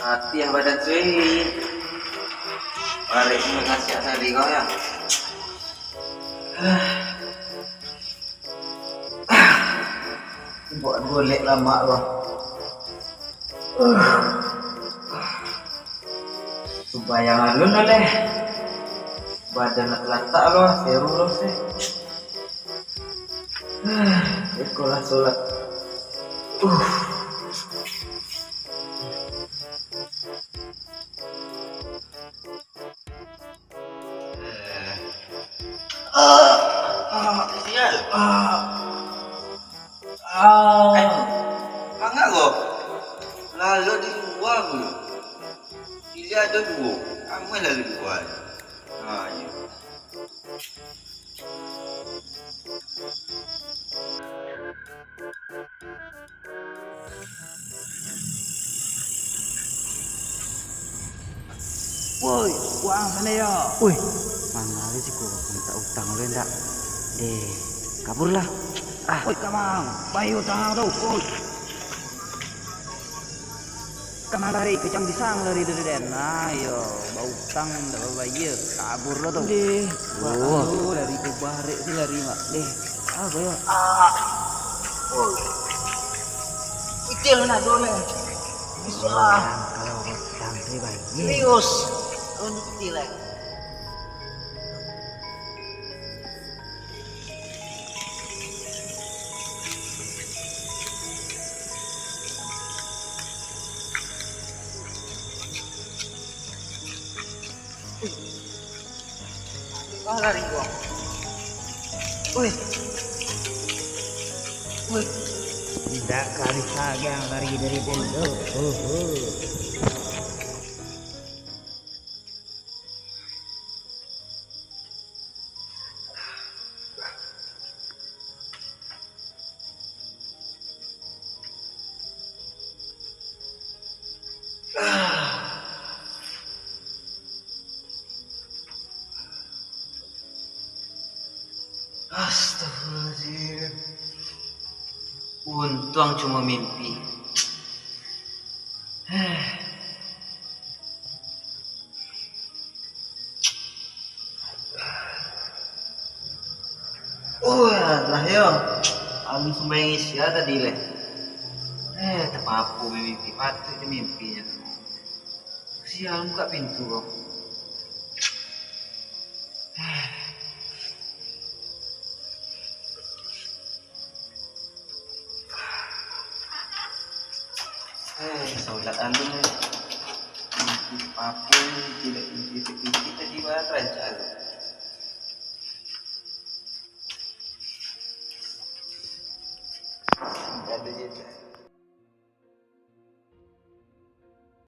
Hati yang badan cuy. Balik ngasih tadi kau ya. Buat golek lama loh. Bayangan lu noleh. Badan letak loh, seru loh sih. Sekolah sholat. Sial. Hangat kok. Lalu di luar tu. Dia ada dua. Amal lalu di luar. Ya. Woi, uang sana ya. Woi, mana sih kok minta utang lu enggak? Deh, kaburlah. Woi, kamang, bayu utang tu. Woi. Kamang lari kecam pisang lari dari den. Ayo, bau utang ndak bayu. Kabur lo tu. Deh. Oh, dari ke barek sih lari mak. Deh. Apa ya? Woi. Itil nak dole. Bismillah. kalau utang sih baik. Serius. Untuk tilek. Lari gua. Woi. Woi. Tidak kali saja lari dari dulu. Astagfirullahaladzim. Untung cuma mimpi. Lah yo. Aku sembayang isya tadi leh. Terpapu mimpi patut itu mimpinya. Sial buka pintu kok. Sholat anu nih. Apapun tidak pintu tadi barat raja.